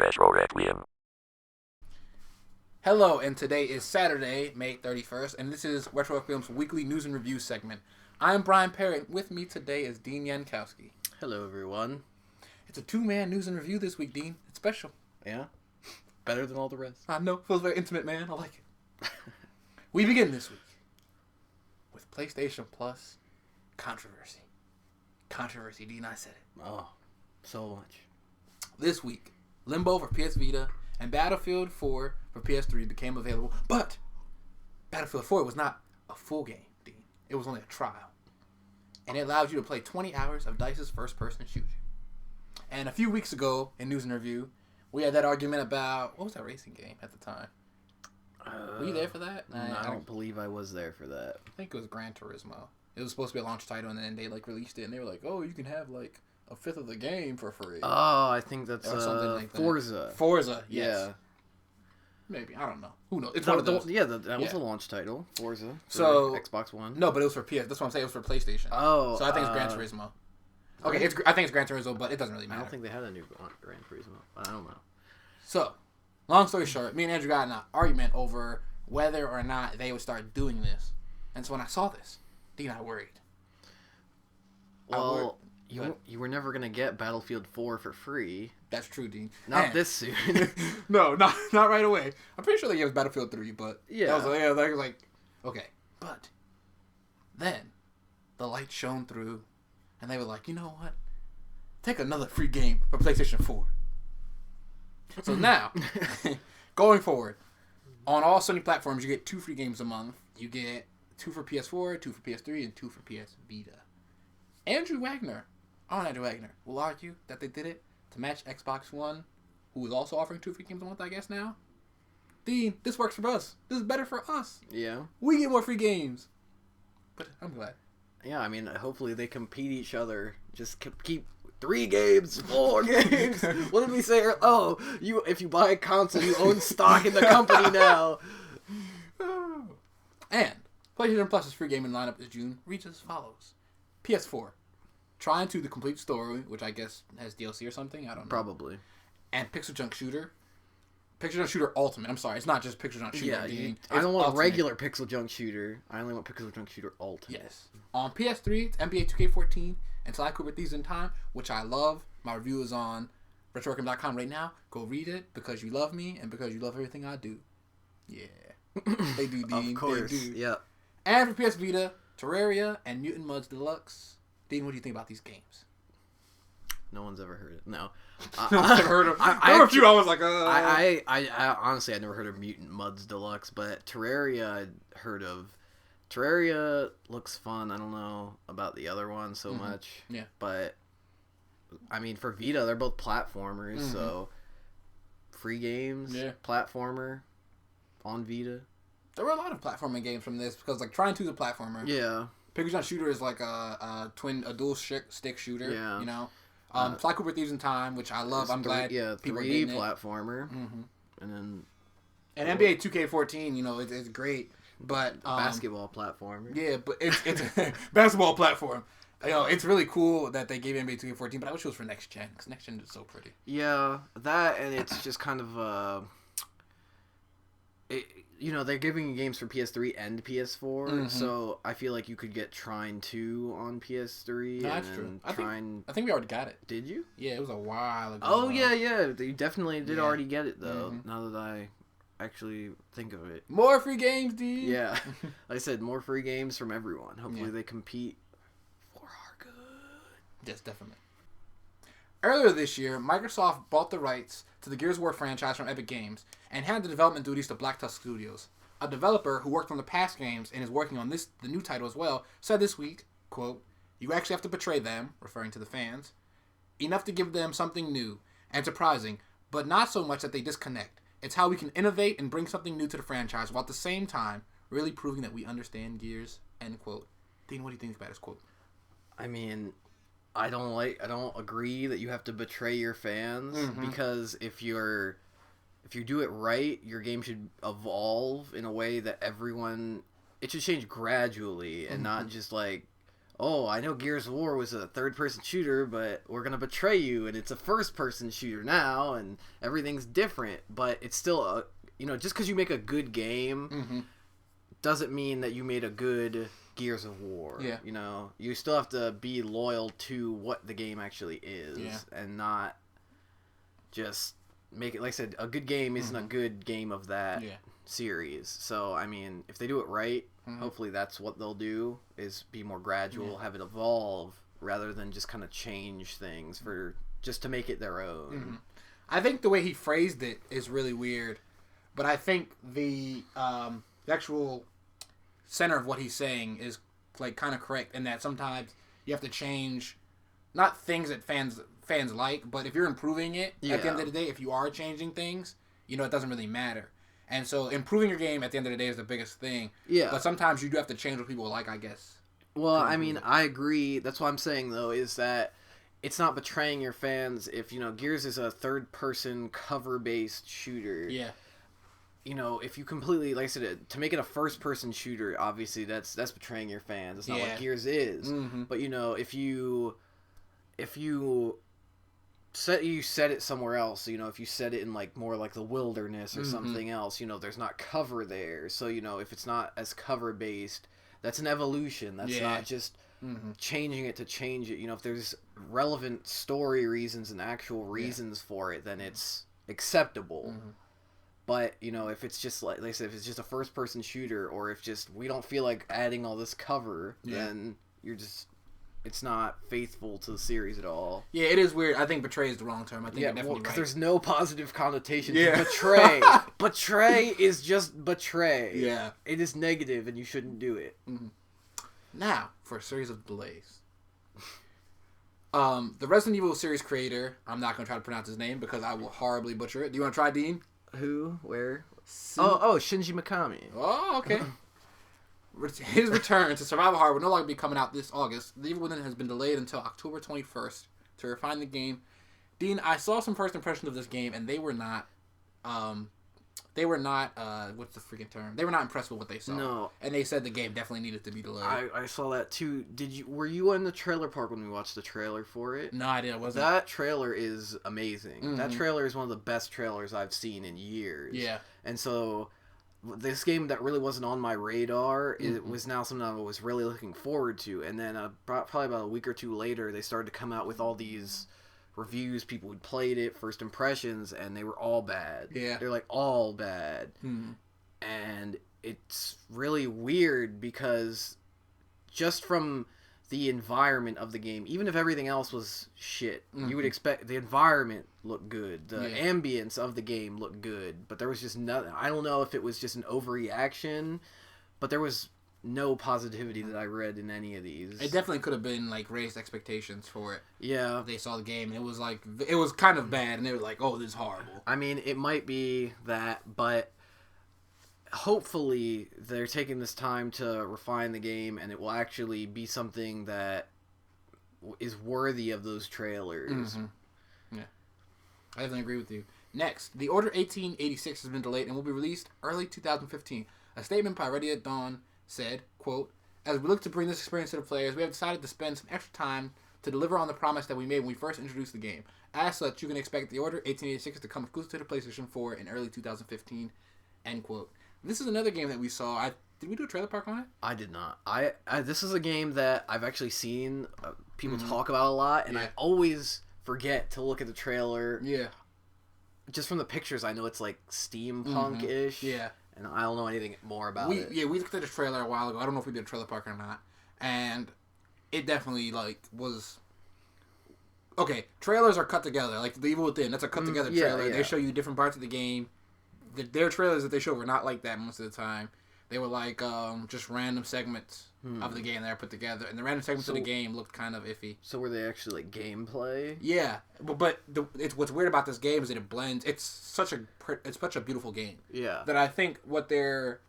Retro Requiem. Hello, and today is Saturday, May 31st, and this is Retro Requiem's weekly news and review segment. I'm Brian Perry, and with me today is Dean Yankowski. Hello, everyone. It's a two-man news and review this week, Dean. It's special. Yeah? Better than all the rest. I know. Feels very intimate, man. I like it. We begin this week with PlayStation Plus controversy. Controversy, Dean. I said it. Oh, so much. This week, Limbo for PS Vita and Battlefield 4 for PS3 became available, but Battlefield 4 was not a full game, Dean. It was only a trial. And it allowed you to play 20 hours of DICE's first-person shooter. And a few weeks ago, in News and Review, we had that argument about, what was that racing game at the time? Were you there for that? I don't believe I was there for that. I think it was Gran Turismo. It was supposed to be a launch title, and then they released it, and they were like, oh, you can have a fifth of the game for free. Oh, I think that's something like that. Forza. Forza, yes. Yeah. Maybe. I don't know. Who knows? It's one of those. That was a launch title. Forza. So Xbox One. No, but it was for PS. That's what I'm saying. It was for PlayStation. Oh. So I think it's Gran Turismo. Okay, I think it's Gran Turismo, but it doesn't really matter. I don't think they had a new Gran Turismo. I don't know. So, long story short, me and Andrew got in an argument over whether or not they would start doing this. And so when I saw this, Dean, I worried. Well, you were never going to get Battlefield 4 for free. That's true, Dean. Not this soon. No, not right away. I'm pretty sure they gave us Battlefield 3, but yeah. That was like, okay. But then the light shone through, and they were like, you know what? Take another free game for PlayStation 4. So now, going forward, on all Sony platforms, you get 2 free games a month. You get 2 for PS4, 2 for PS3, and 2 for PS Vita. Andrew Wagner will argue that they did it to match Xbox One, who is also offering 2 free games a month, I guess, now. Dean, this works for us. This is better for us. Yeah. We get more free games. But I'm glad. Yeah, I mean, hopefully they compete each other. Just keep 3 games, 4 games. What did we say? Oh, if you buy a console, you own stock in the company now. And PlayStation Plus's free gaming lineup this June reads as follows. PS4, Trying to the Complete Story, which I guess has DLC or something. I don't know. Probably. And Pixel Junk Shooter. Pixel Junk Shooter Ultimate. I'm sorry, it's not just Pixel Junk Shooter. Yeah, I don't want a regular Pixel Junk Shooter. I only want Pixel Junk Shooter Ultimate. Yes. On PS3, it's NBA 2K14 Until I Quit With These in Time, which I love. My review is on RetroRequiem.com right now. Go read it because you love me and because you love everything I do. Yeah. They do, Dean. Of course. They do. Yeah. And for PS Vita, Terraria and Mutant Mudds Deluxe. Dean, what do you think about these games? No one's ever heard it. No. No one's ever heard of them. There were a few I was like, I honestly, I never heard of Mutant Mudds Deluxe, but Terraria I'd heard of. Terraria looks fun. I don't know about the other one so much. Yeah. But, I mean, for Vita, they're both platformers, so free games, platformer, on Vita. There were a lot of platforming games from this because, Trying to is a platformer. Yeah. Pixel Junk Shooter is like a dual stick shooter. Yeah. You know, Fly Cooper Thieves in Time, which I love. I'm glad people are getting it. 3D platformer, and NBA 2K14. You know, it's great, but basketball platformer. Yeah, but it's a basketball platform. You know, it's really cool that they gave NBA 2K14, but I wish it was for next gen because next gen is so pretty. Yeah, that and it's just kind of they're giving games for PS3 and PS4, so I feel like you could get Trine 2 on PS3. No, that's true. I think we already got it. Did you? Yeah, it was a while ago. Oh, yeah. You definitely did already get it, though, now that I actually think of it. More free games, dude. Yeah. Like I said, more free games from everyone. Hopefully they compete for our good. Yes, definitely. Earlier this year, Microsoft bought the rights to the Gears of War franchise from Epic Games and handed the development duties to Black Tusk Studios. A developer who worked on the past games and is working on the new title as well, said this week, quote, "You actually have to betray them," referring to the fans, "enough to give them something new and surprising, but not so much that they disconnect. It's how we can innovate and bring something new to the franchise while at the same time really proving that we understand Gears," end quote. Dean, what do you think about this quote? I mean, I don't agree that you have to betray your fans because if you do it right, your game should evolve in a way that it should change gradually and not just oh, I know Gears of War was a third-person shooter, but we're gonna betray you, and it's a first-person shooter now, and everything's different. But it's still a, just because you make a good game, doesn't mean that you made a good Gears of War. Yeah. You still have to be loyal to what the game actually is, and not just make it. Like I said, a good game isn't a good game of that series. So I mean, if they do it right, hopefully that's what they'll do, is be more gradual, have it evolve rather than just kind of change things for just to make it their own. I think the way he phrased it is really weird, but I think the actual center of what he's saying is like kind of correct in that sometimes you have to change, not things that fans like, but if you're improving it at the end of the day, if you are changing things, it doesn't really matter. And so improving your game at the end of the day is the biggest thing. Yeah. But sometimes you do have to change what people like, I guess. Well, I mean, I agree. That's what I'm saying, though, is that it's not betraying your fans if, Gears is a third-person cover-based shooter. Yeah. If you completely, like I said, to make it a first-person shooter, obviously that's betraying your fans. It's not what Gears is. But, if you set it somewhere else, if you set it in like more like the wilderness or something else, there's not cover there. So, if it's not as cover based, that's an evolution. That's not just changing it to change it. If there's relevant story reasons and actual reasons for it, then it's acceptable. But, if it's just like I said, if it's just a first person shooter, or if just we don't feel like adding all this cover, then it's not faithful to the series at all. Yeah, it is weird. I think betray is the wrong term. I think you're definitely right. There's no positive connotation to betray. Betray is just betray. Yeah. It is negative, and you shouldn't do it. Now, for a series of delays. The Resident Evil series creator, I'm not going to try to pronounce his name because I will horribly butcher it. Do you want to try, Dean? Who? Where? Shinji Mikami. Oh, okay. His return to Survival Horror will no longer be coming out this August. The Evil Within has been delayed until October 21st to refine the game. Dean, I saw some first impressions of this game, and they were not, what's the freaking term? They were not impressed with what they saw. No. And they said the game definitely needed to be delayed. I saw that too. Were you in the trailer park when we watched the trailer for it? No, I didn't. Wasn't. That trailer is amazing. That trailer is one of the best trailers I've seen in years. Yeah. And so this game that really wasn't on my radar, it was now something I was really looking forward to. And then probably about a week or two later, they started to come out with all these reviews, people who played it, first impressions, and they were all bad. Yeah. They're like all bad. And it's really weird because just from the environment of the game, even if everything else was shit, you would expect the environment looked good, the ambience of the game looked good, but there was just nothing. I don't know if it was just an overreaction, but there was no positivity that I read in any of these. It definitely could have been like raised expectations for it. Yeah. They saw the game and it was kind of bad and they were like, oh, this is horrible. I mean, it might be that, but hopefully they're taking this time to refine the game and it will actually be something that is worthy of those trailers. Yeah. I definitely agree with you. Next, The Order 1886 has been delayed and will be released early 2015. A statement by Ready at Dawn said, quote, "As we look to bring this experience to the players, we have decided to spend some extra time to deliver on the promise that we made when we first introduced the game. As such, you can expect The Order 1886 to come exclusive to the PlayStation 4 in early 2015, end quote. This is another game that we saw. Did we do a trailer park on it? I did not. This is a game that I've actually seen people talk about a lot, and I always forget to look at the trailer. Yeah. Just from the pictures, I know it's like steampunk-ish. Yeah. And I don't know anything more about it. Yeah, we looked at the trailer a while ago. I don't know if we did a trailer park or not. And it definitely, was... Okay, trailers are cut together. Like, The Evil Within, that's a cut-together trailer. Yeah. They show you different parts of the game. Their trailers that they show were not like that most of the time. They were like just random segments of the game that are put together. And the random segments of the game looked kind of iffy. So were they actually like gameplay? Yeah. But what's weird about this game is that it blends. It's such a beautiful game. Yeah. That I think what their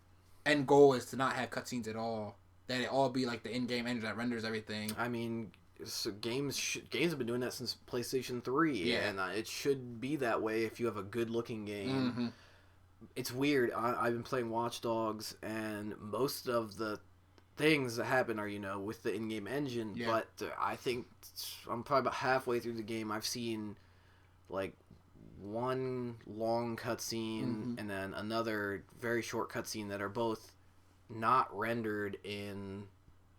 end goal is to not have cutscenes at all. That it all be like the in-game engine that renders everything. I mean, so games have been doing that since PlayStation 3. Yeah. And it should be that way if you have a good-looking game. It's weird. I've been playing Watch Dogs, and most of the things that happen are, with the in-game engine. Yeah. But I think I'm probably about halfway through the game. I've seen, like, one long cutscene and then another very short cutscene that are both not rendered in...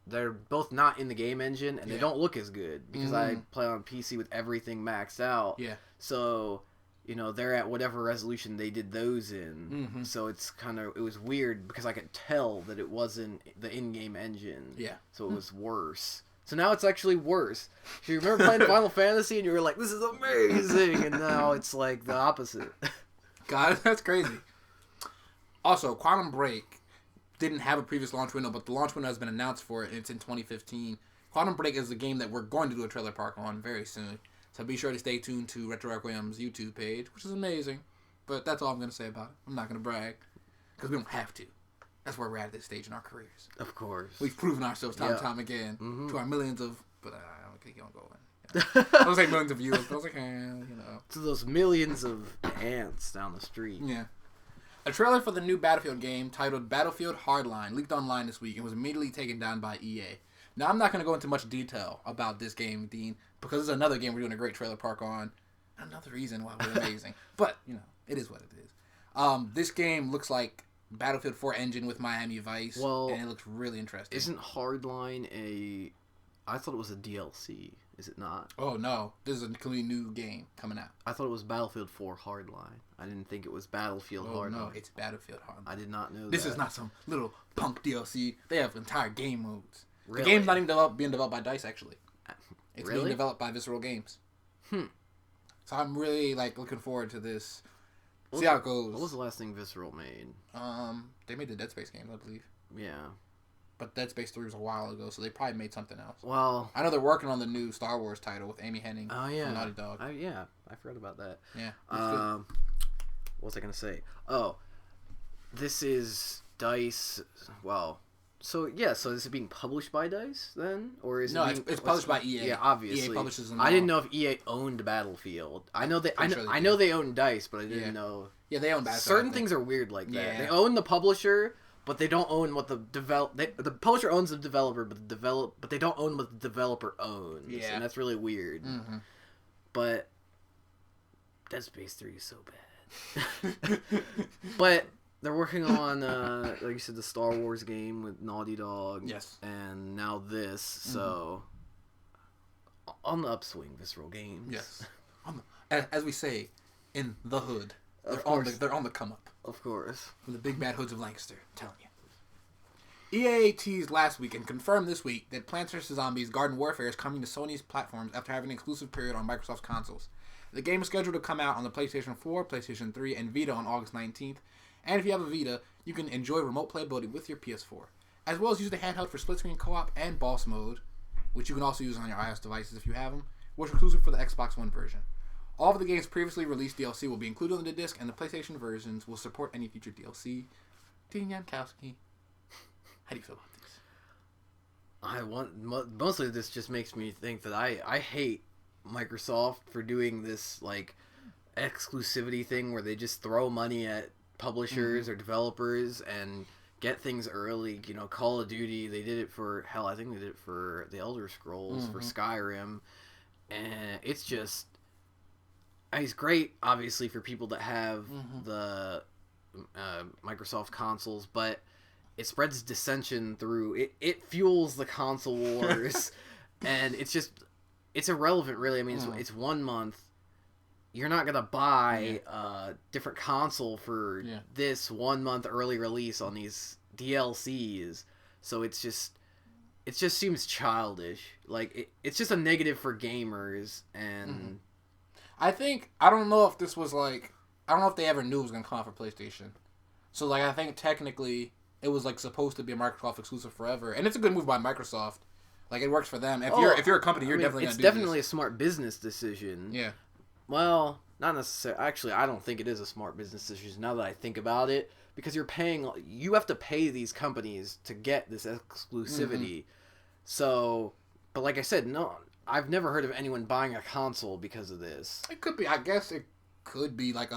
They're both not in the game engine, and they don't look as good because I play on PC with everything maxed out. Yeah. So, they're at whatever resolution they did those in. So it was weird because I could tell that it wasn't the in-game engine. Yeah. So it was worse. So now it's actually worse. Do you remember playing Final Fantasy and you were like, this is amazing, and now it's like the opposite. God, that's crazy. Also, Quantum Break didn't have a previous launch window, but the launch window has been announced for it, and it's in 2015. Quantum Break is a game that we're going to do a trailer park on very soon, so be sure to stay tuned to Retro Requiem's YouTube page, which is amazing, but that's all I'm going to say about it. I'm not going to brag, because we don't have to. That's where we're at this stage in our careers. Of course. We've proven ourselves time and time again to our millions of... But I don't keep on going. I was like millions of viewers, but I was like, To those millions of ants down the street. Yeah. A trailer for the new Battlefield game titled Battlefield Hardline leaked online this week and was immediately taken down by EA. Now, I'm not going to go into much detail about this game, Dean, because it's another game we're doing a great trailer park on. Another reason why we're amazing. But, it is what it is. This game looks like Battlefield 4 engine with Miami Vice, and it looks really interesting. Isn't Hardline I thought it was a DLC. Is it not? Oh, no. This is a completely new game coming out. I thought it was Battlefield 4 Hardline. I didn't think it was Battlefield Hardline. No, it's Battlefield Hardline. I did not know this is not some little punk DLC. They have entire game modes. Really? The game's not even being developed by DICE, actually. It's really? being developed by Visceral Games. So I'm really, looking forward to this. See how it goes. What was the last thing Visceral made? They made the Dead Space games, I believe. Yeah. But Dead Space 3 was a while ago, so they probably made something else. Well... I know they're working on the new Star Wars title with Amy Hennig from Naughty Dog. Yeah, I forgot about that. Yeah. What was I going to say? Oh, this is DICE... Well... So is it being published by DICE then? Or is it's published by EA. Yeah, obviously. EA publishes them I didn't know if EA owned Battlefield. I know they own DICE, but I didn't know... Yeah, they own Battlefield. Certain things are weird like that. Yeah. They own the publisher... But they don't own what the publisher owns the developer, but they don't own what the developer owns. Yeah, and that's really weird. But Dead Space 3 is so bad. But they're working on, like you said, the Star Wars game with Naughty Dog. Yes. And now this, so on the upswing, Visceral Games. Yes. As we say, in the hood, they're on the come up. Of course. From the big bad hoods of Lancaster, I'm telling you. EA teased last week and confirmed this week that Plants vs. Zombies Garden Warfare is coming to Sony's platforms after having an exclusive period on Microsoft's consoles. The game is scheduled to come out on the PlayStation 4, PlayStation 3, and Vita on August 19th. And if you have a Vita, you can enjoy remote playability with your PS4, as well as use the handheld for split-screen co-op and boss mode, which you can also use on your iOS devices if you have them, which are exclusive for the Xbox One version. All of the game's previously released DLC will be included on the disc, and the PlayStation versions will support any future DLC. Dean Yankowski, how do you feel about this? Mostly this just makes me think that I hate Microsoft for doing this, exclusivity thing where they just throw money at publishers or developers and get things early. Call of Duty, they did it for, I think they did it for the Elder Scrolls, for Skyrim, and it's just... It's great, obviously, for people that have the Microsoft consoles, but it spreads dissension through... It fuels the console wars, and it's irrelevant, really. I mean, it's 1 month. You're not going to buy a different console for this 1 month early release on these DLCs, so it just seems childish. It's just a negative for gamers, and... I don't know if this was I don't know if they ever knew it was going to come out for PlayStation. So, I think technically it was, supposed to be a Microsoft exclusive forever. And it's a good move by Microsoft. It works for them. If you're a company, you're definitely going to do this. It's definitely a smart business decision. Yeah. Well, not necessarily. Actually, I don't think it is a smart business decision now that I think about it. Because you have to pay these companies to get this exclusivity. So, but like I said, no... I've never heard of anyone buying a console because of this. It could be. I guess could be like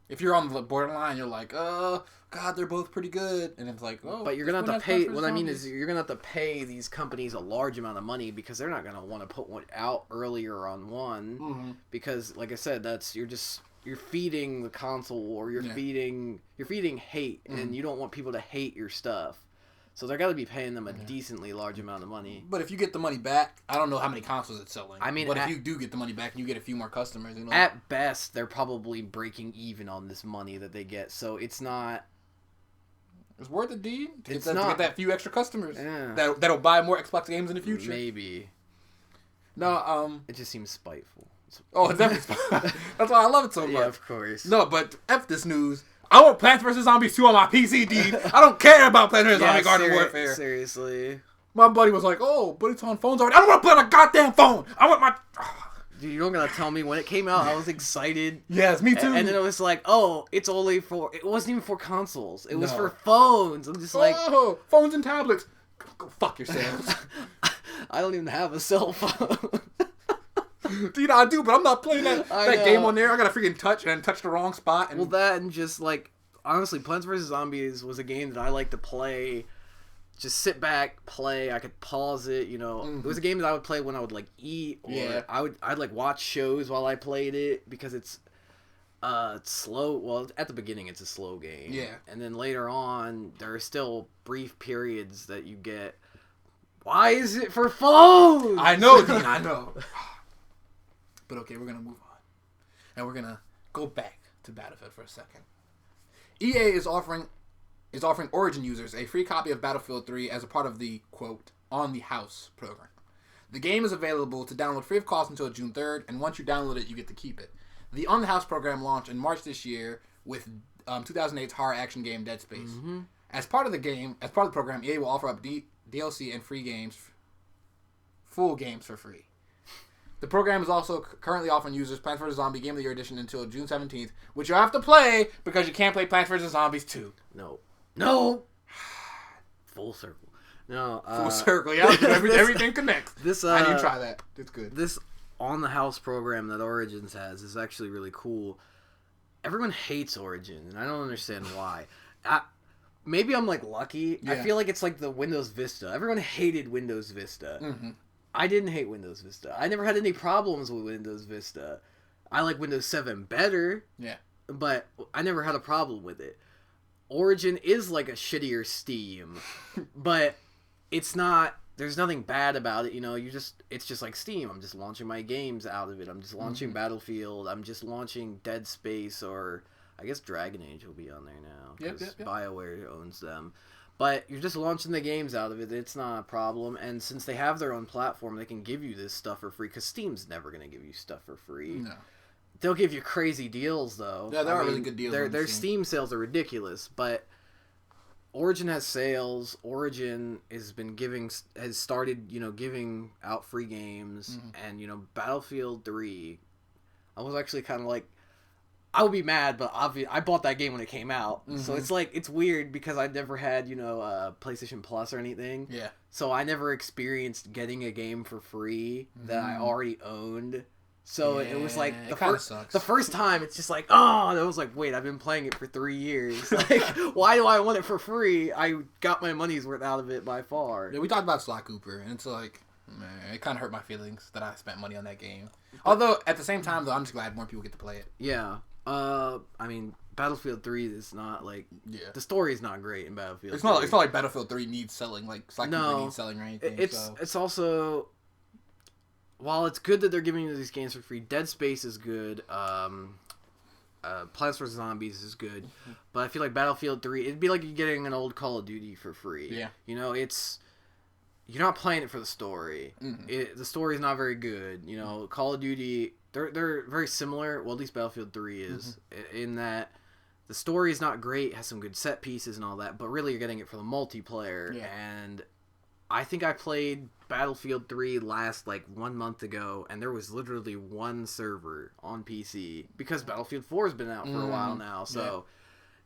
if you're on the borderline, you're like, God, they're both pretty good, and it's like, but you're gonna have to pay. What I mean is, you're gonna have to pay these companies a large amount of money because they're not gonna want to put one out earlier on one, because, like I said, you're feeding the console war. You're feeding hate, and you don't want people to hate your stuff. So they're got to be paying them a decently large amount of money. But if you get the money back, I don't know how many consoles it's selling. I mean, but if you do get the money back and you get a few more customers, at best, they're probably breaking even on this money that they get. So it's not. It's worth it, D. To get that few extra customers that'll buy more Xbox games in the future. Maybe. No, it just seems spiteful. Oh, it's definitely spiteful. That's why I love it so much. Yeah, of course. No, but F this news. I want Plants vs. Zombies 2 on my PC, D. I don't care about Plants vs. Zombies Garden Warfare. Seriously. My buddy was like, oh, but it's on phones already. I don't want to play on a goddamn phone. I want my... Dude, you don't gotta tell me. When it came out, I was excited. Yes, me too. And then it was like, oh, it's only for... It wasn't even for consoles. It was for phones. I'm just like... Oh, phones and tablets. Go fuck yourselves. I don't even have a cell phone. Dude, I do, but I'm not playing that game on there. I gotta freaking touch the wrong spot. Well, that and just, like, honestly, Plants vs. Zombies was a game that I like to play. Just sit back, play. I could pause it, It was a game that I would play when I would, like, eat. Or I'd like, watch shows while I played it because it's slow. Well, at the beginning, it's a slow game. Yeah. And then later on, there are still brief periods that you get. Why is it for phones? I know, Dean, I know. But okay, we're going to move on. And we're going to go back to Battlefield for a second. EA is offering Origin users a free copy of Battlefield 3 as a part of the, quote, On the House program. The game is available to download free of cost until June 3rd, and once you download it, you get to keep it. The On the House program launched in March this year with 2008's horror action game Dead Space. Mm-hmm. As part of the program, EA will offer up DLC and full games for free. The program is also currently offering users Plants vs. Zombie Game of the Year Edition until June 17th, which you have to play because you can't play Plants vs. Zombies 2. No. Full circle. No. Full circle, yeah. Everything connects. I need to try that. It's good. This On the House program that Origins has is actually really cool. Everyone hates Origin, and I don't understand why. Maybe I'm, like, lucky. Yeah. I feel like it's like the Windows Vista. Everyone hated Windows Vista. Mm-hmm. I didn't hate Windows Vista. I never had any problems with Windows Vista. I like Windows 7 better. Yeah. But I never had a problem with it. Origin is like a shittier Steam. But it's not... There's nothing bad about it, it's just like Steam. I'm just launching my games out of it. I'm just launching Battlefield. I'm just launching Dead Space, or I guess Dragon Age will be on there now. Because BioWare owns them. But you're just launching the games out of it. It's not a problem. And since they have their own platform, they can give you this stuff for free. Because Steam's never going to give you stuff for free. No. They'll give you crazy deals, though. Yeah, there are really good deals. Their Steam sales are ridiculous. But Origin has sales. Origin has started, giving out free games. Mm-hmm. And, Battlefield 3, I was actually kind of like, I would be mad, but obviously I bought that game when it came out. Mm-hmm. So it's like, it's weird because I never had, PlayStation Plus or anything. Yeah. So I never experienced getting a game for free that I already owned. So it was like the first time it's just like, oh, and I was like, wait, I've been playing it for 3 years. Like, why do I want it for free? I got my money's worth out of it by far. Yeah, we talked about Sly Cooper, and it's like, man, it kind of hurt my feelings that I spent money on that game. Although at the same time, though, I'm just glad more people get to play it. Yeah. Battlefield 3 is not like... Yeah. The story is not great in Battlefield 3. It's not like Battlefield 3 needs selling, like Sly Cooper needs selling or anything. It's also... While it's good that they're giving you these games for free, Dead Space is good, Plants vs. Zombies is good, but I feel like Battlefield 3, it'd be like you're getting an old Call of Duty for free. Yeah. You're not playing it for the story. Mm-hmm. The story's not very good. Call of Duty... They're very similar. Well, at least Battlefield 3 is, in that the story is not great, has some good set pieces and all that, but really you're getting it for the multiplayer. Yeah. And I think I played Battlefield 3 last, 1 month ago, and there was literally one server on PC, because Battlefield 4 has been out for a while now, so,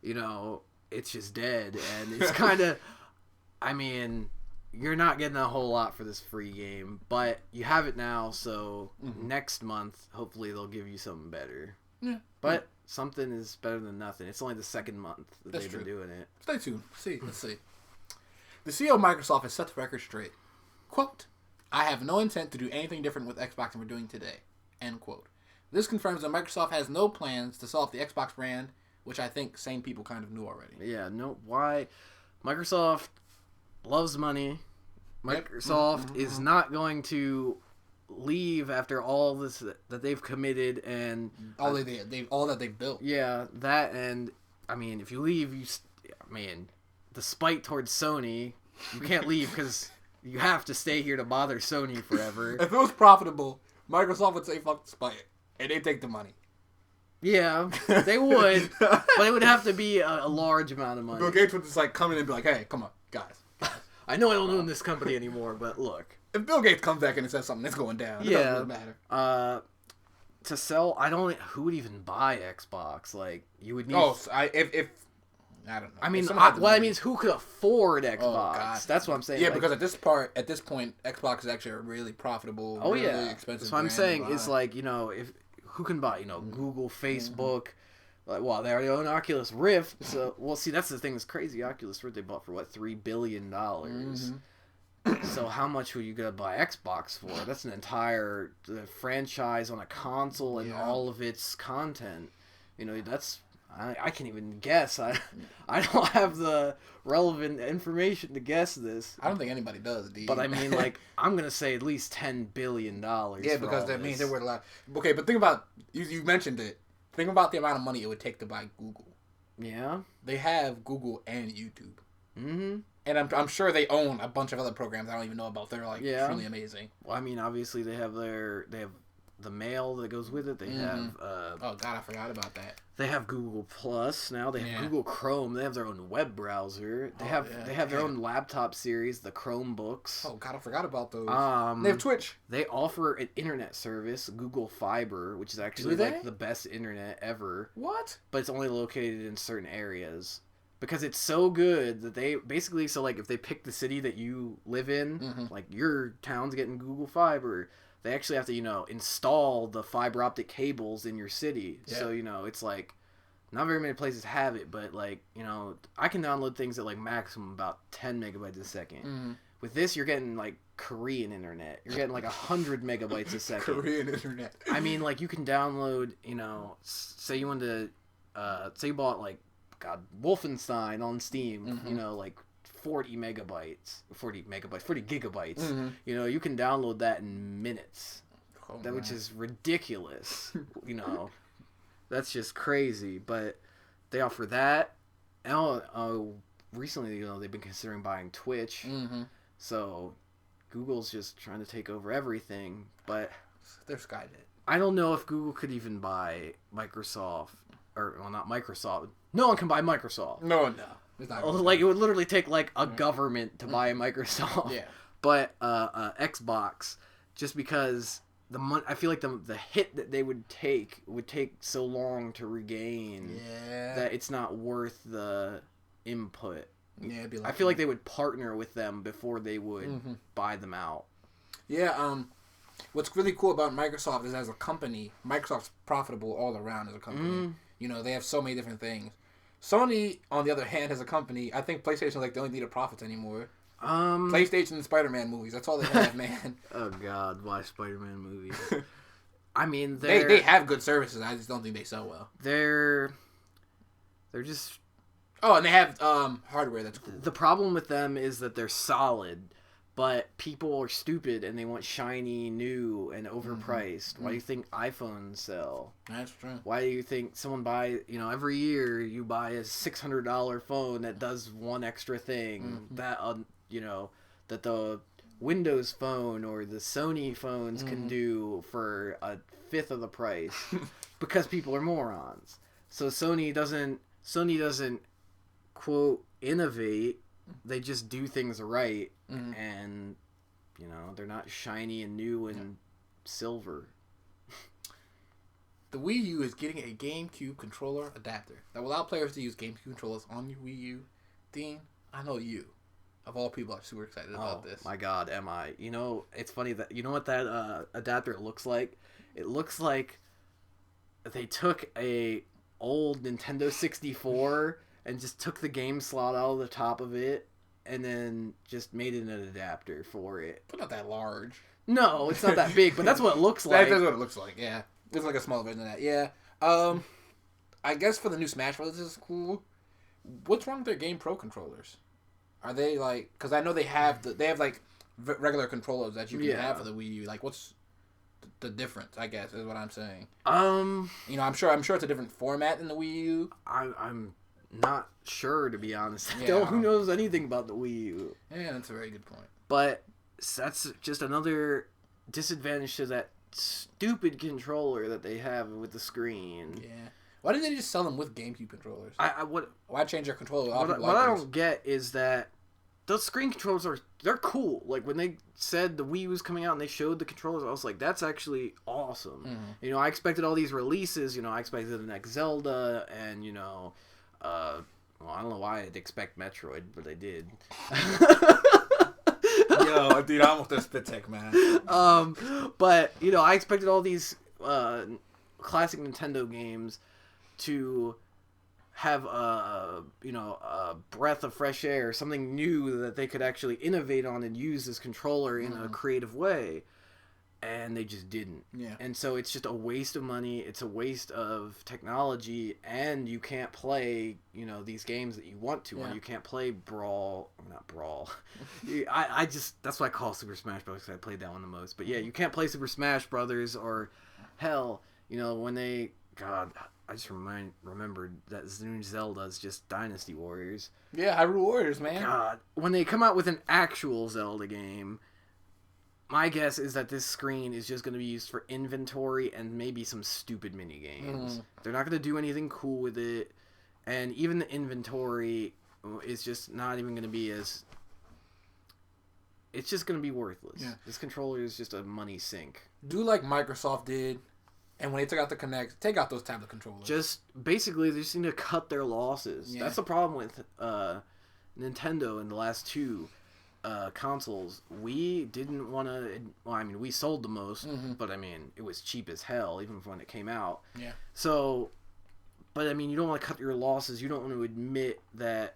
it's just dead, and it's kind of, you're not getting a whole lot for this free game, but you have it now, so next month, hopefully they'll give you something better. Yeah. But something is better than nothing. It's only the second month that they've been doing it. Stay tuned. Let's see. The CEO of Microsoft has set the record straight. Quote, I have no intent to do anything different with Xbox than we're doing today. End quote. This confirms that Microsoft has no plans to sell off the Xbox brand, which I think sane people kind of knew already. Yeah, no, why? Microsoft loves money. Microsoft is not going to leave after all this that they've committed and all that they've built. Yeah, that, and I mean, if you leave, the spite towards Sony, you can't leave because you have to stay here to bother Sony forever. If it was profitable, Microsoft would say fuck the spite, and they'd take the money. Yeah, they would, but it would have to be a large amount of money. Bill Gates would just like come in and be like, "Hey, come on, guys." I know I don't own this company anymore, but look. If Bill Gates comes back and says something, it's going down. It doesn't really matter. To sell, who would even buy Xbox? Like, you would need. I don't know. I mean, what I mean is, who could afford Xbox? Oh, God. That's what I'm saying. Yeah, because at this point, Xbox is actually a really profitable, really expensive. That's what I'm saying. It's like, if who can buy, Google, Facebook. Like, well, they already own Oculus Rift. So, see, that's the thing that's crazy. Oculus Rift they bought for what, $3 billion. So how much would you gonna buy Xbox for? That's an entire franchise on a console and all of its content. That's. I can't even guess. I don't have the relevant information to guess this. I don't think anybody does, D. But I mean, like, I'm gonna say at least $10 billion. Yeah, because that means they're worth a lot. Okay, but think about you mentioned it. Think about the amount of money it would take to buy Google. Yeah, they have Google and YouTube. Mm-hmm. And I'm sure they own a bunch of other programs I don't even know about. They're like truly amazing. Well, I mean, obviously they have the mail that goes with it. They have oh god, I forgot about that. They have Google Plus now. They have Google Chrome. They have their own web browser. They have their own laptop series, the Chromebooks. Oh god, I forgot about those. They have Twitch. They offer an internet service, Google Fiber, which is actually like the best internet ever. What? But it's only located in certain areas. Because it's so good that they basically, so like if they pick the city that you live in, like your town's getting Google Fiber, they actually have to, install the fiber optic cables in your city. Yeah. So, it's like, not very many places have it, but like, I can download things at like maximum about 10 megabytes a second. Mm-hmm. With this, you're getting like Korean internet. You're getting like 100 megabytes a second. Korean internet. I mean, like you can download, say you wanted to, say you bought like, Wolfenstein on Steam, like 40 gigabytes. Mm-hmm. You can download that in minutes. Which is ridiculous. That's just crazy. But they offer that. And recently, they've been considering buying Twitch. Mm-hmm. So Google's just trying to take over everything. But they're Skynet. I don't know if Google could even buy Microsoft. Or, well, not Microsoft. No one can buy Microsoft. No. It's not like, it would literally take, like, a government to buy Microsoft. Yeah. But Xbox, just because I feel like the hit that they would take so long to regain that it's not worth the input. Yeah, it'd be like I feel like they would partner with them before they would buy them out. Yeah, what's really cool about Microsoft is as a company, Microsoft's profitable all around as a company. They have so many different things. Sony, on the other hand, as a company, I think PlayStation's like they don't need the profits anymore. PlayStation and Spider-Man movies, that's all they have, man. Oh god, why Spider-Man movies? I mean, they have good services, I just don't think they sell well. They're just... Oh, and they have hardware that's cool. The problem with them is that they're solid. But people are stupid and they want shiny, new, and overpriced. Why do you think iPhones sell? That's true. Why do you think someone buys, every year you buy a $600 phone that does one extra thing that, that the Windows phone or the Sony phones can do for a fifth of the price because people are morons. So Sony doesn't, quote, innovate. They just do things right, and, they're not shiny and new and silver. The Wii U is getting a GameCube controller adapter that will allow players to use GameCube controllers on your Wii U. Dean, I know you, of all people, are super excited about this. Oh, my God, am I. It's funny that, what that adapter looks like? It looks like they took a old Nintendo 64 and just took the game slot out of the top of it and then just made it an adapter for it. But not that large. No, it's not that big, but that's what it looks like. That's what it looks like, yeah. It's like a small version of that, yeah. I guess for the new Smash Bros. This is cool. What's wrong with their Game Pro controllers? Are they like... Because I know they have like regular controllers that you can have for the Wii U. Like, what's the difference, I guess, is what I'm saying. You know, I'm sure it's a different format than the Wii U. I'm not sure, to be honest. Who knows anything about the Wii U? Yeah, that's a very good point. But that's just another disadvantage to that stupid controller that they have with the screen. Yeah. Why didn't they just sell them with GameCube controllers? Why change their controller? What I don't get is that those screen controllers they're cool. Like when they said the Wii U was coming out and they showed the controllers, I was like, that's actually awesome. Mm-hmm. You know, I expected all these releases. You know, I expected the next Zelda and well, I don't know why I'd expect Metroid, but I did. Yo, dude, I almost did spit take, man. But you know, I expected all these classic Nintendo games to have a breath of fresh air, something new that they could actually innovate on and use this controller in a creative way, and they just didn't. Yeah. And so it's just a waste of money. It's a waste of technology, and you can't play these games that you want to. Yeah. You can't play not Brawl. I just that's what I call Super Smash Bros. Because I played that one the most. But yeah, you can't play Super Smash Brothers or hell, when they I just remembered that the new Zelda is just Dynasty Warriors. Yeah, Hyrule Warriors, man. God, when they come out with an actual Zelda game, my guess is that this screen is just going to be used for inventory and maybe some stupid mini games. They're not going to do anything cool with it, and even the inventory is just not even going to be as... It's just going to be worthless. Yeah. This controller is just a money sink. Do like Microsoft did. And when they took out the Kinect, take out those tablet controllers. Just basically, they just need to cut their losses. Yeah. That's the problem with Nintendo in the last two consoles. We didn't want to. Well, I mean, we sold the most, but I mean, it was cheap as hell even when it came out. Yeah. So, but I mean, you don't want to cut your losses. You don't want to admit that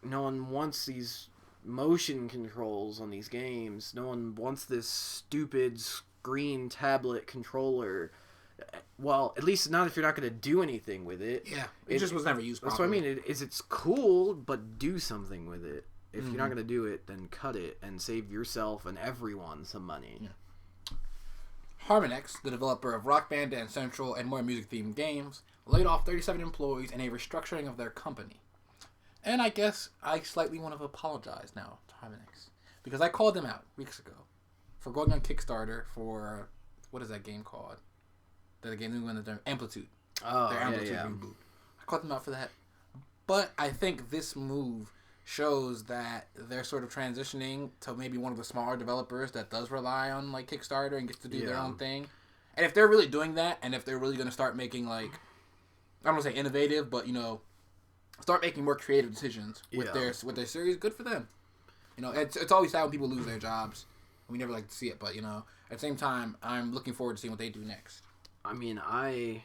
no one wants these motion controls on these games. No one wants this stupid screen tablet controller. Well, at least not if you're not going to do anything with it. Yeah, it just was never used properly. That's what I mean. It's cool, but do something with it. If you're not going to do it, then cut it and save yourself and everyone some money. Yeah. Harmonix, the developer of Rock Band, Dance Central, and more music-themed games, laid off 37 employees in a restructuring of their company. And I guess I slightly want to apologize now to Harmonix. Because I called them out weeks ago for going on Kickstarter for... What is that game called? The game they went to Amplitude. Oh, their Amplitude reboot. I called them out for that. But I think this move shows that they're sort of transitioning to maybe one of the smaller developers that does rely on like Kickstarter and gets to do their own thing. And if they're really doing that, and if they're really going to start making like, I don't want to say innovative, but start making more creative decisions with their series, good for them. It's always sad when people lose their jobs. We never like to see it, but at the same time, I'm looking forward to seeing what they do next. I mean, I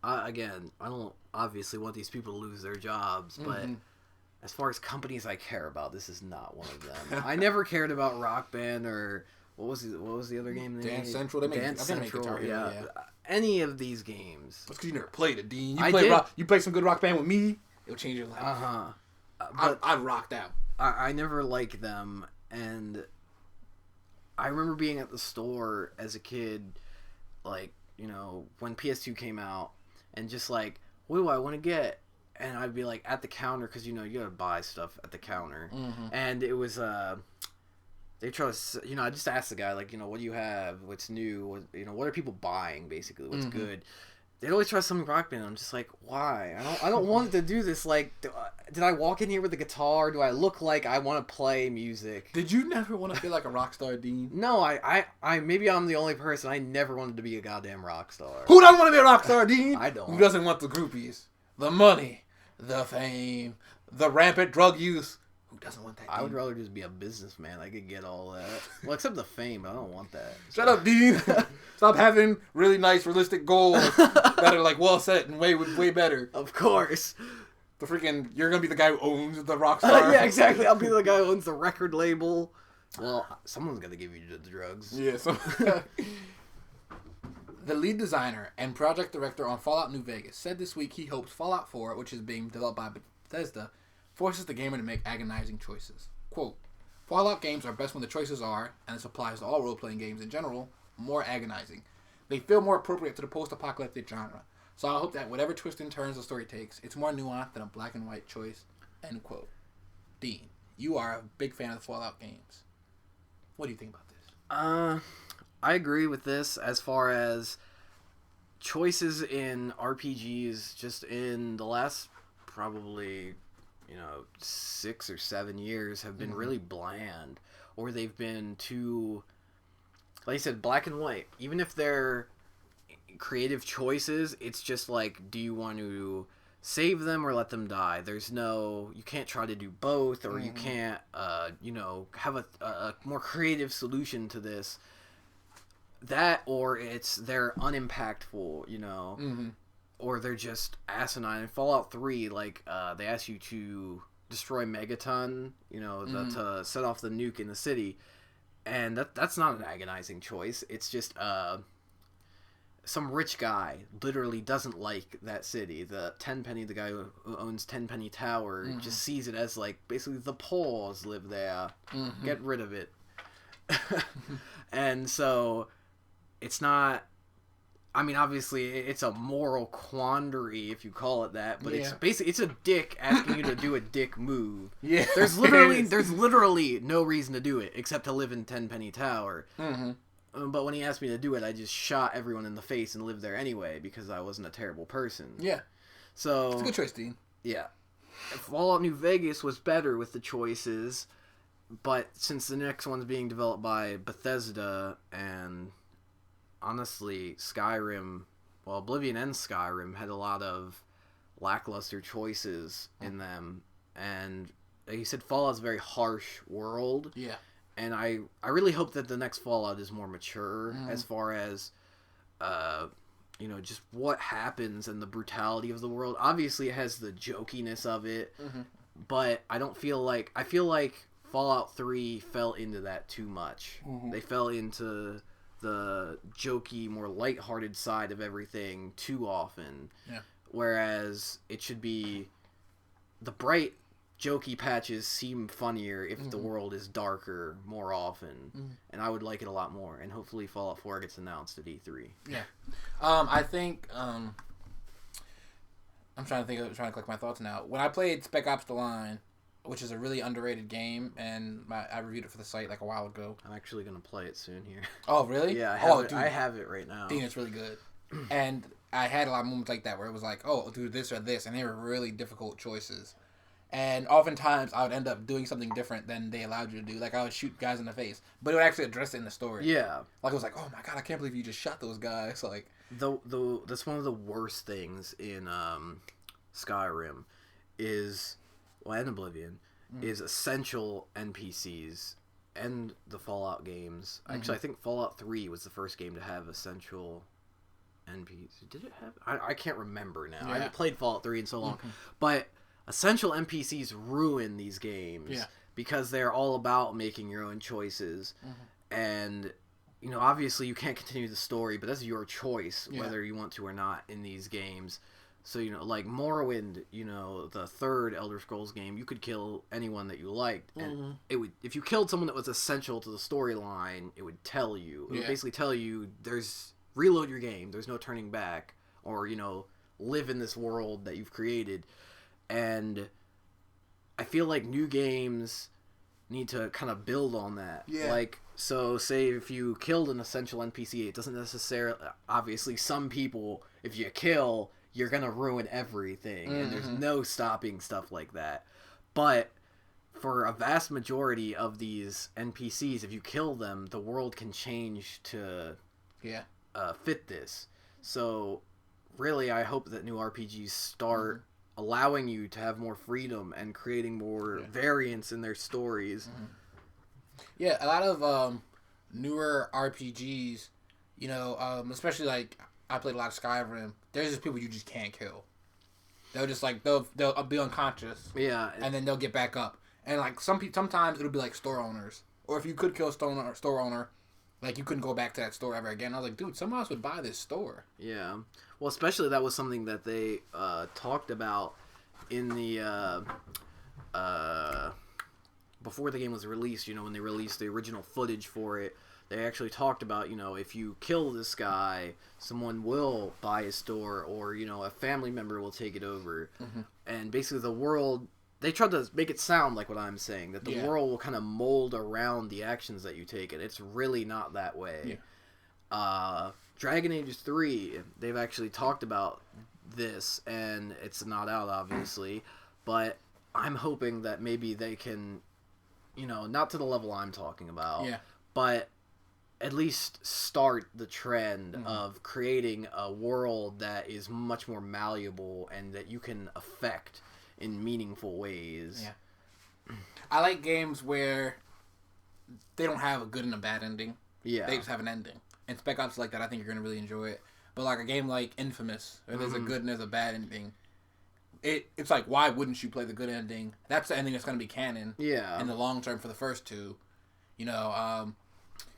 don't obviously want these people to lose their jobs, but as far as companies I care about, this is not one of them. I never cared about Rock Band or what was the other game they Dance made? Central. Dance Central, yeah. Any of these games. That's because you never played it, Dean. You play some good Rock Band with me, it'll change your life. But I rocked out. I never liked them, and I remember being at the store as a kid, like, when PS2 came out, and just like, what do I want to get? And I'd be like at the counter, because you gotta buy stuff at the counter. And it was they try to, I just asked the guy, like, what do you have? What's new? What are people buying? Basically, what's good? They'd always try something Rock Band. I'm just like, why? I don't want to do this. Like, did I walk in here with a guitar? Do I look like I want to play music? Did you never want to feel like a rock star, Dean? No, I maybe I'm the only person. I never wanted to be a goddamn rock star. Who doesn't want to be a rock star, Dean? I don't. Who doesn't want the groupies, the money, the fame, the rampant drug use? Who doesn't want that? I would rather just be a businessman. I could get all that. Well, except the fame. I don't want that. Shut up, Dean. Stop having really nice, realistic goals that are like well set and way better. Of course. The freaking, you're gonna be the guy who owns the Rockstar. Yeah, exactly. I'll be the guy who owns the record label. Well, someone's gonna give you the drugs. Yeah. So the lead designer and project director on Fallout New Vegas said this week he hopes Fallout 4, which is being developed by Bethesda, forces the gamer to make agonizing choices. Quote, Fallout games are best when the choices are, and this applies to all role-playing games in general, more agonizing. They feel more appropriate to the post-apocalyptic genre. So I hope that whatever twists and turns the story takes, it's more nuanced than a black and white choice. End quote. Dean, you are a big fan of the Fallout games. What do you think about this? I agree with this as far as choices in RPGs just in the last probably, 6 or 7 years have been really bland, or they've been too, like I said, black and white. Even if they're creative choices, it's just like, do you want to save them or let them die? You can't try to do both, or you can't, have a more creative solution to this. That, or they're unimpactful, or they're just asinine. In Fallout 3, they ask you to destroy Megaton, to set off the nuke in the city, and that's not an agonizing choice. It's just, some rich guy literally doesn't like that city. The guy who owns Tenpenny Tower, just sees it as basically the Pauls live there. Get rid of it. And so it's not. I mean, obviously, it's a moral quandary if you call it that, but it's basically it's a dick asking you to do a dick move. Yeah, there's literally no reason to do it except to live in Tenpenny Tower. But when he asked me to do it, I just shot everyone in the face and lived there anyway because I wasn't a terrible person. Yeah. So it's a good choice, Dean. Yeah. Fallout New Vegas was better with the choices, but since the next one's being developed by Bethesda, and honestly, Oblivion and Skyrim had a lot of lackluster choices in them, and like you said, Fallout's a very harsh world. Yeah. And I really hope that the next Fallout is more mature as far as, just what happens and the brutality of the world. Obviously, it has the jokiness of it, but I feel like Fallout 3 fell into that too much. They fell into the jokey, more lighthearted side of everything too often. Yeah. Whereas it should be the bright, jokey patches seem funnier if the world is darker more often, and I would like it a lot more. And hopefully, Fallout 4 gets announced at E3. Yeah, I think I'm trying to collect my thoughts now. When I played Spec Ops: The Line, which is a really underrated game, and I reviewed it for the site a while ago. I'm actually gonna play it soon here. Oh, really? Yeah, I have it right now. Dude, it's really good. And I had a lot of moments like that where it was like, oh, do this or this, and they were really difficult choices. And oftentimes, I would end up doing something different than they allowed you to do. I would shoot guys in the face, but it would actually address it in the story. Yeah. It was like, oh my god, I can't believe you just shot those guys. That's one of the worst things in Skyrim and Oblivion is essential NPCs and the Fallout games. Actually, I think Fallout 3 was the first game to have essential NPCs. Did it have? I can't remember now. Yeah. I haven't played Fallout 3 in so long, but essential NPCs ruin these games because they're all about making your own choices. And, obviously you can't continue the story, but that's your choice whether you want to or not in these games. So, like Morrowind, the third Elder Scrolls game, you could kill anyone that you liked. And if you killed someone that was essential to the storyline, it would tell you. It would basically tell you, reload your game, there's no turning back, or, live in this world that you've created. And I feel like new games need to kind of build on that. Yeah. So say if you killed an essential NPC, it doesn't necessarily... Obviously, some people, if you kill, you're going to ruin everything. And there's no stopping stuff like that. But for a vast majority of these NPCs, if you kill them, the world can change to fit this. So really, I hope that new RPGs start allowing you to have more freedom and creating more variance in their stories. Mm-hmm. Yeah, a lot of newer RPGs, you know, especially like I played a lot of Skyrim. There's just people you just can't kill. They'll just like they'll be unconscious. Yeah, and then they'll get back up. And like sometimes it'll be like store owners, or if you could kill a store owner, like you couldn't go back to that store ever again. I was like, dude, someone else would buy this store. Yeah, well, especially that was something that they talked about in the before the game was released. You know, when they released the original footage for it. They actually talked about, you know, if you kill this guy, someone will buy his store, or, you know, a family member will take it over. Mm-hmm. And basically the world, they tried to make it sound like what I'm saying, that the world will kind of mold around the actions that you take, and it's really not that way. Yeah. Dragon Age 3, they've actually talked about this, and it's not out, obviously, but I'm hoping that maybe they can, you know, not to the level I'm talking about, but at least start the trend of creating a world that is much more malleable and that you can affect in meaningful ways. Yeah. I like games where they don't have a good and a bad ending. Yeah. They just have an ending. And Spec Ops like that, I think you're going to really enjoy it. But like a game like Infamous, where there's a good and there's a bad ending, it's like, why wouldn't you play the good ending? That's the ending that's going to be canon in the long term for the first two. You know,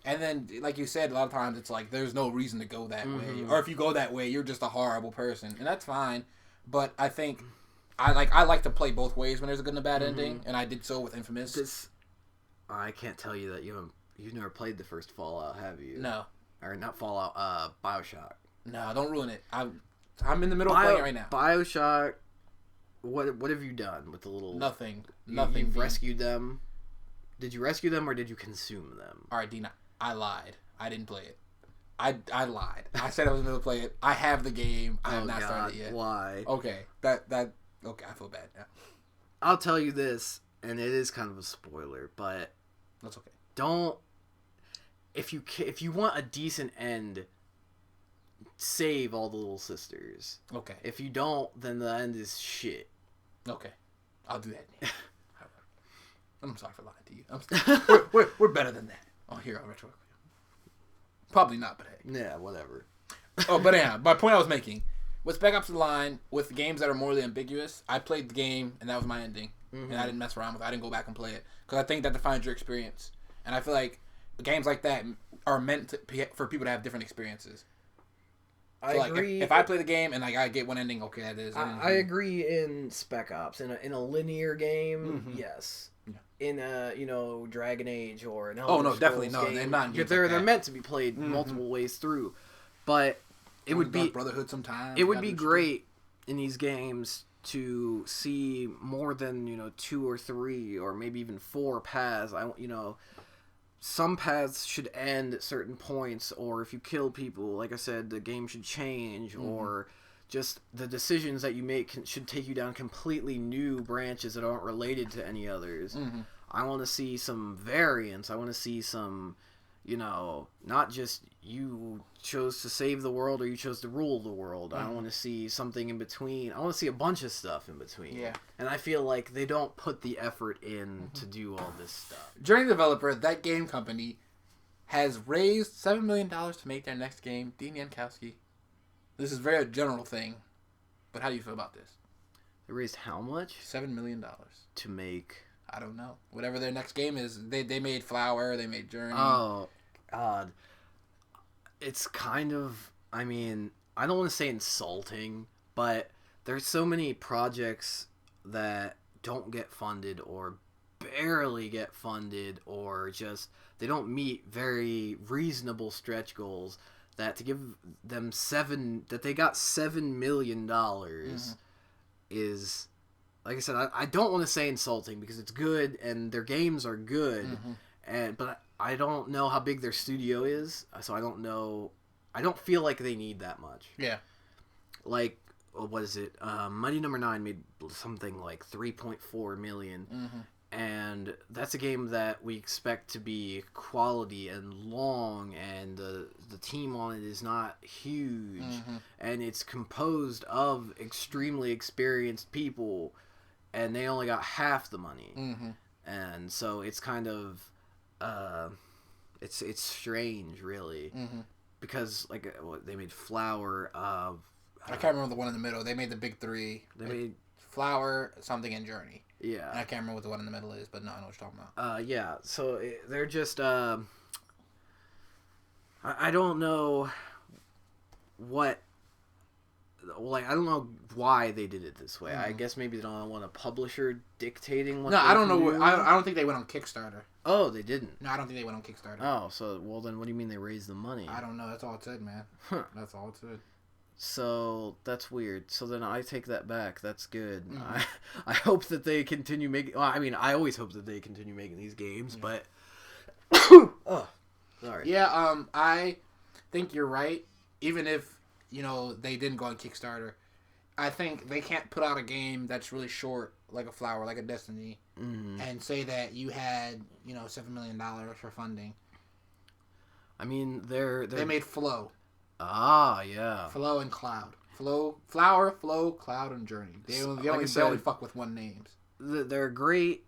and then, like you said, a lot of times it's like there's no reason to go that way, or if you go that way, you're just a horrible person, and that's fine. But I think I like to play both ways when there's a good and a bad ending, and I did so with Infamous. I can't tell you that you've never played the first Fallout, have you? No, or not Fallout, BioShock. No, don't ruin it. I'm in the middle of playing it right now. BioShock. What have you done with the little? Nothing. You've rescued them. Did you rescue them or did you consume them? All right, Dina. I lied. I didn't play it. I lied. I said I was going to play it. I have the game. I have not started it yet. Why? Okay. Okay, I feel bad now. I'll tell you this, and it is kind of a spoiler, but that's okay. Don't if you want a decent end, save all the little sisters. Okay. If you don't, then the end is shit. Okay. I'll do that. I'm sorry for lying to you. We're better than that. Oh, here, I'll retro. Probably not, but hey. Yeah, whatever. But yeah, my point I was making, with Spec Ops The Line, with games that are morally ambiguous, I played the game, and that was my ending. And I didn't mess around with it. I didn't go back and play it. Because I think that defines your experience. And I feel like games like that are meant for people to have different experiences. So I agree. If I play the game and I get one ending, okay, that is. I agree in Spec Ops. In a linear game, yes. In a Dragon Age or an Elder definitely Scrolls no, game, they're not. They're meant to be played multiple ways through, but it would be Brotherhood sometimes. It would be great in these games to see more than 2 or 3 or maybe even 4 paths. Some paths should end at certain points, or if you kill people, like I said, the game should change, or just the decisions that you make should take you down completely new branches that aren't related to any others. I want to see some variance. I want to see some, not just you chose to save the world or you chose to rule the world. I want to see something in between. I want to see a bunch of stuff in between. Yeah. And I feel like they don't put the effort in to do all this stuff. During the developer, that game company has raised $7 million to make their next game. Dean Yankowski. This is a very general thing, but how do you feel about this? They raised how much? $7 million. To make... I don't know. Whatever their next game is. They made Flower, they made Journey. Oh, God. It's kind of... I mean, I don't want to say insulting, but there's so many projects that don't get funded or barely get funded or just... They don't meet very reasonable stretch goals. That to give them they got $7 million is, like I said, I don't want to say insulting because it's good and their games are good, but I don't know how big their studio is, so I don't know. I don't feel like they need that much. Yeah. Like, what is it? Mighty Number 9 made something like $3.4 million. And that's a game that we expect to be quality and long, and the team on it is not huge, and it's composed of extremely experienced people, and they only got half the money, and so it's kind of it's strange, really, because like they made Flower. I can't remember the one in the middle. They made the big three. They made Flower, something, and Journey. Yeah. And I can't remember what the one in the middle is, but no, I know what you're talking about. Yeah. So they're just, I don't know what, like, I don't know why they did it this way. I guess maybe they don't want a publisher dictating what. No, I don't know. I don't think they went on Kickstarter. Oh, they didn't? No, I don't think they went on Kickstarter. Oh, so, well, then what do you mean they raised the money? I don't know. That's all it said, man. Huh. That's all it said. So that's weird. So then I take that back. That's good. I hope that they continue making. Well, I mean, I always hope that they continue making these games, but. Oh, sorry. Yeah. I think you're right. Even if they didn't go on Kickstarter, I think they can't put out a game that's really short, like a Flower, like a Destiny, and say that you had $7 million for funding. I mean, they made Flow. Ah, yeah. Flow and Cloud. Flower, Flow, Cloud, and Journey. They only fuck with one names. They're great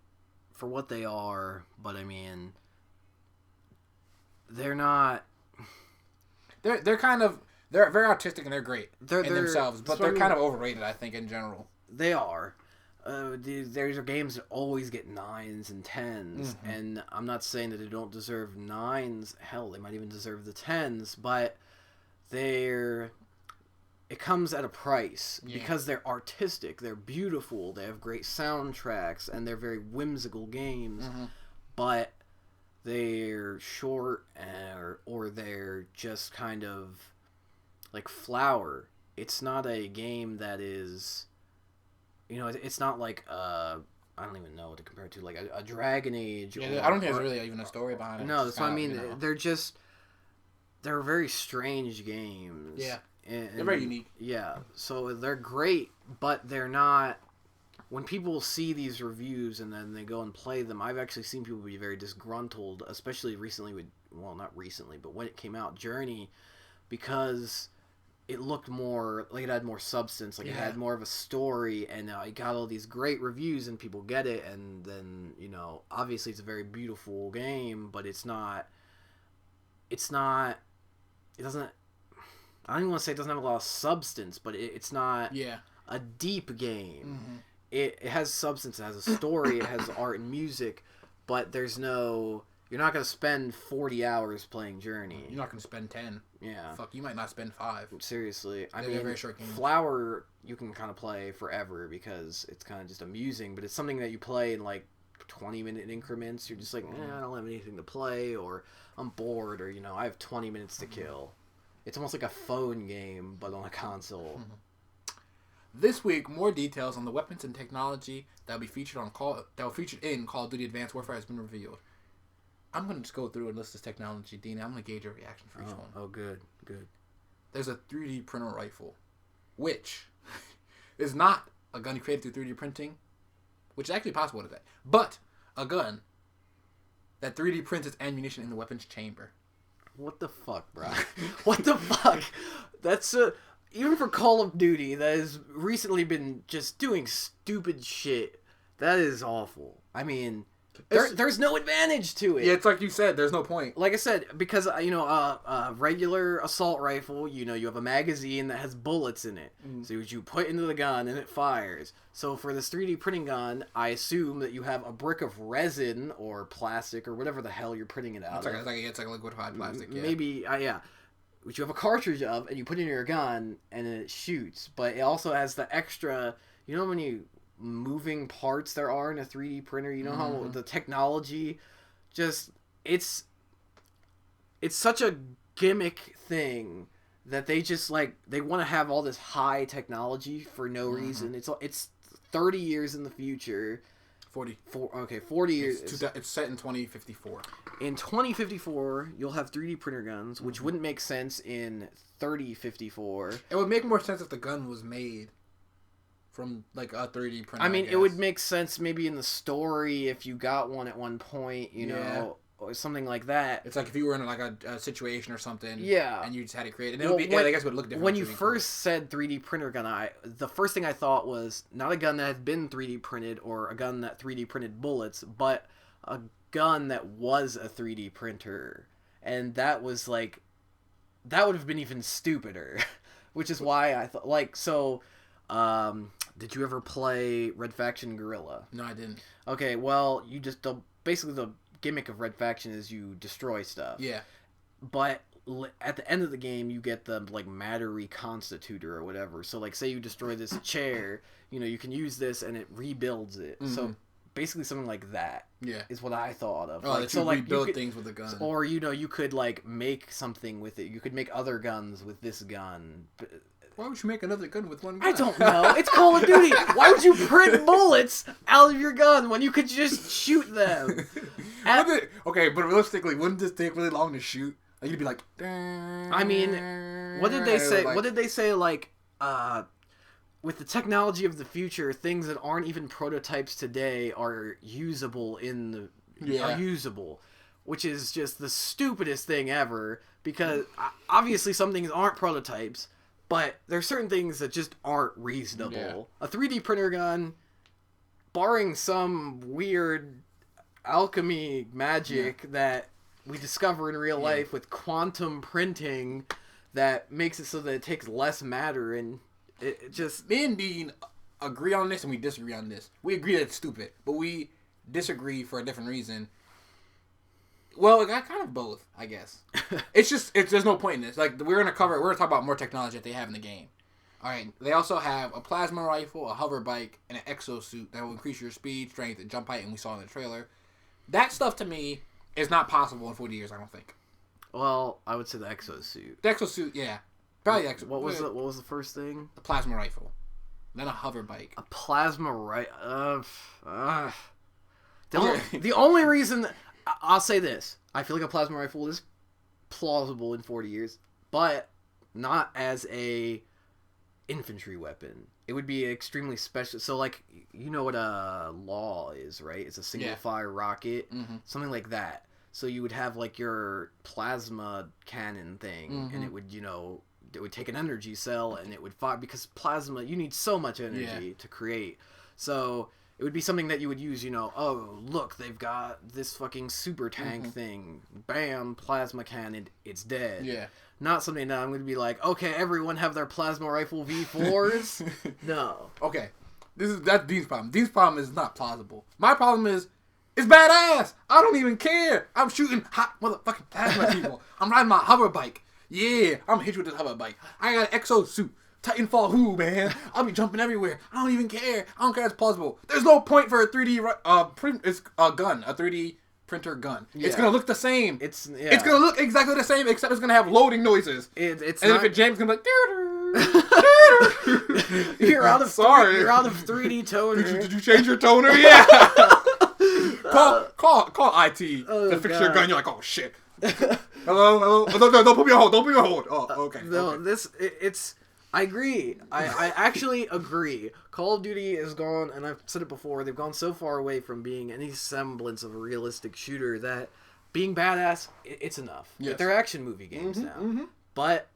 for what they are, but I mean, they're not. They're very artistic and they're great in themselves, but they're kind of overrated, I think, in general. They are. There's games that always get 9s and 10s, and I'm not saying that they don't deserve 9s. Hell, they might even deserve the 10s, but it comes at a price because they're artistic, they're beautiful, they have great soundtracks, and they're very whimsical games, but they're short or they're just kind of like Flower. It's not a game that is, it's not like I don't even know what to compare it to, like a Dragon Age. Yeah, I don't think there's really even a story behind it. No, that's what I mean. They're very strange games. Yeah. And they're very unique. Yeah. So they're great, but they're not. When people see these reviews and then they go and play them, I've actually seen people be very disgruntled, especially recently not recently, but when it came out, Journey, because it looked more like it had more substance, like it had more of a story, and it got all these great reviews and people get it, and then, obviously it's a very beautiful game, but it doesn't, I don't even want to say it doesn't have a lot of substance, but it's not a deep game. It has substance, it has a story, it has art and music, but you're not going to spend 40 hours playing Journey. You're not going to spend 10. Yeah. Fuck, you might not spend 5. Seriously. I mean, very short games. Flower, you can kind of play forever because it's kind of just amusing, but it's something that you play in like 20-minute increments. You're just like, I don't have anything to play, or I'm bored, or I have 20 minutes to kill. It's almost like a phone game, but on a console. This week, more details on the weapons and technology that will be featured in Call of Duty Advanced Warfare has been revealed. I'm going to just go through and list this technology, Dina. I'm going to gauge your reaction for each one. Oh, good. There's a 3D printer rifle, which is not a gun created through 3D printing, which is actually possible today, but a gun that 3D prints its ammunition in the weapon's chamber. What the fuck, bro? What the fuck? That's even for Call of Duty, that has recently been just doing stupid shit. That is awful. I mean, there's no advantage to it. Yeah, it's like you said, there's no point. Like I said, because, a regular assault rifle, you have a magazine that has bullets in it. So you put into the gun and it fires. So for this 3D printing gun, I assume that you have a brick of resin or plastic or whatever the hell you're printing it out of. It's like liquefied plastic, Maybe, which you have a cartridge of, and you put it in your gun, and it shoots. But it also has the extra, how many moving parts there are in a 3D printer? How the technology it's such a gimmick thing that they just they want to have all this high technology for no reason. It's 30 years in the future. 40 years. It's set in 2054. In 2054, you'll have 3D printer guns, which wouldn't make sense in 3054. It would make more sense if the gun was made from like a 3D printer. I mean, it would make sense maybe in the story if you got one at one point, you know, or something like that. It's like if you were in like a situation or something, and you just had to create it. And I guess it would look different. When you first said 3D printer gun, the first thing I thought was not a gun that had been 3D printed or a gun that 3D printed bullets, but a gun that was a 3D printer, and that was like that would have been even stupider, which is why I thought like so. Did you ever play Red Faction Guerrilla? No, I didn't. Okay, well, you just basically the gimmick of Red Faction is you destroy stuff. Yeah. But at the end of the game, you get the like matter reconstitutor or whatever. So like, say you destroy this chair, you know, you can use this and it rebuilds it. Mm-hmm. So basically, something like that. Yeah. Is what I thought of. Oh, like, so like rebuild things with a gun. Or you know, you could like make something with it. You could make other guns with this gun. Why would you make another gun with one gun? I don't know. It's Call of Duty. Why would you print bullets out of your gun when you could just shoot them? Okay, but realistically, wouldn't this take really long to shoot? Like, you'd be like... I mean, what did they say? Like, what did they say, like, with the technology of the future, things that aren't even prototypes today are usable are usable. Which is just the stupidest thing ever, because obviously some things aren't prototypes, but there's certain things that just aren't reasonable. Yeah. A 3D printer gun, barring some weird alchemy magic that we discover in real life with quantum printing that makes it so that it takes less matter, and it just... Me and Dean agree on this and we disagree on this. We agree that it's stupid, but we disagree for a different reason. Well, it got kind of both, I guess. There's no point in this. Like, we're going to talk about more technology that they have in the game. Alright, they also have a plasma rifle, a hover bike, and an exosuit that will increase your speed, strength, and jump height, and we saw in the trailer. That stuff, to me, is not possible in 40 years, I don't think. Well, I would say the exosuit. The exosuit, yeah. Probably the exosuit. What was the first thing? The plasma rifle. Then a hover bike. A plasma rifle? The only reason... I'll say this. I feel like a plasma rifle is plausible in 40 years, but not as a infantry weapon. It would be extremely special. So, like, you know what a law is, right? It's a single-fire rocket, something like that. So you would have, like, your plasma cannon thing, and it would, you know, it would take an energy cell, and it would fire, because plasma, you need so much energy to create. So... it would be something that you would use, you know, oh, look, they've got this fucking super tank thing. Bam, plasma cannon, it's dead. Yeah. Not something that I'm going to be like, okay, everyone have their plasma rifle V4s? No. Okay. That's Dean's problem. Dean's problem is not plausible. My problem is, it's badass. I don't even care. I'm shooting hot motherfucking plasma people. I'm riding my hover bike. Yeah, I'm hit you with this hover bike. I got an exosuit. Titanfall who, man? I'll be jumping everywhere. I don't even care. I don't care if it's plausible. There's no point for a 3D it's a gun, a 3D printer gun. Yeah. It's gonna look the same. It's gonna look exactly the same, except it's gonna have loading noises. If it jams, it's gonna be like. You're out of 3D toner. Did you change your toner? Yeah. call IT to fix your gun. You're like, oh shit. Hello. No, don't put me on hold. Don't put me on hold. Oh, okay. No, okay. I agree. I actually agree. Call of Duty is gone, and I've said it before, they've gone so far away from being any semblance of a realistic shooter that being badass, it's enough. Yes. They're action movie games now. Mm-hmm. But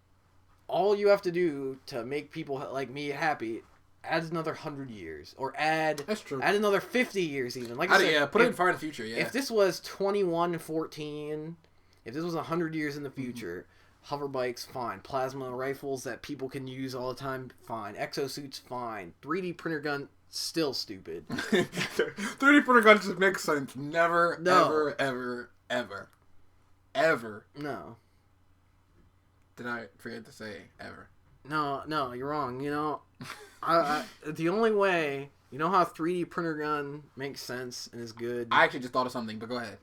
all you have to do to make people like me happy, add another 100 years. Or add another 50 years even. Like I said, put it in far in the future, yeah. If this was 2114, if this was 100 years in the future... hover bikes, fine. Plasma rifles that people can use all the time, fine. Exosuits, fine. 3D printer gun, still stupid. 3D printer gun just makes sense. Never, ever. No. Did I forget to say ever? No, you're wrong. You know, the only way, you know how a 3D printer gun makes sense and is good? I actually just thought of something, but go ahead.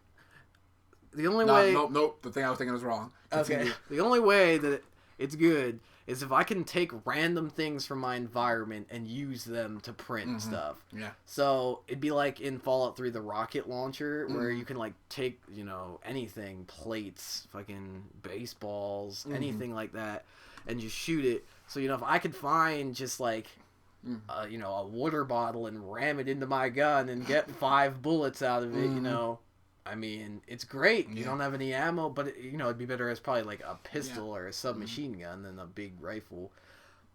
The only way... Nope. The thing I was thinking was wrong. Okay. The only way that it's good is if I can take random things from my environment and use them to print stuff. Yeah. So it'd be like in Fallout 3, the rocket launcher, where you can like take, you know, anything, plates, fucking baseballs, anything like that, and just shoot it. So, you know, if I could find just like a water bottle and ram it into my gun and get 5 bullets out of it, I mean, it's great. You don't have any ammo, but, it'd be better as probably like a pistol or a submachine gun than a big rifle.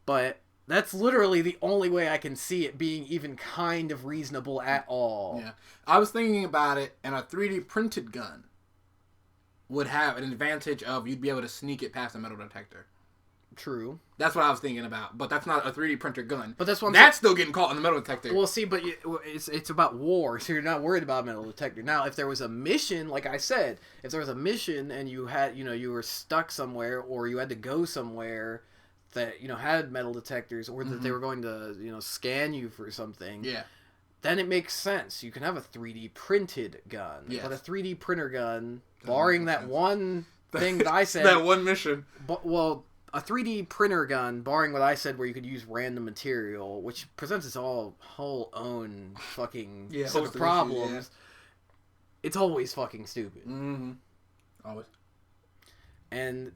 But that's literally the only way I can see it being even kind of reasonable at all. Yeah. I was thinking about it, and a 3D printed gun would have an advantage of you'd be able to sneak it past a metal detector. True. That's what I was thinking about, but that's not a 3D printer gun. But that's what that's still getting caught in the metal detector. Well, see, but it's about war, so you're not worried about metal detector. Now, if there was a mission, like I said, if there was a mission and you had, you were stuck somewhere or you had to go somewhere that had metal detectors or that they were going to scan you for something. Yeah. Then it makes sense. You can have a 3D printed gun. Yes. But a 3D printer gun, barring that one thing that I said, that one mission. A 3D printer gun, barring what I said where you could use random material, which presents its whole own fucking set of problems, issues, it's always fucking stupid. Mm-hmm. Always. And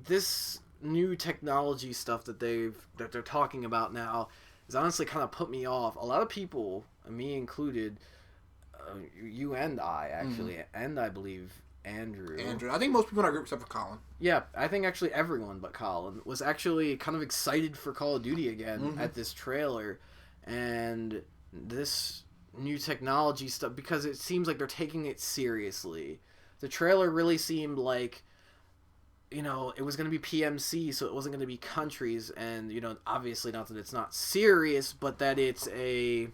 this new technology stuff that they're talking about now is honestly kind of put me off. A lot of people, me included, you and I actually, and I believe Andrew. I think most people in our group, except for Colin. Yeah, I think actually everyone but Colin was actually kind of excited for Call of Duty again at this trailer and this new technology stuff because it seems like they're taking it seriously. The trailer really seemed like, it was going to be PMC, so it wasn't going to be countries, and, obviously not that it's not serious, but that it's a...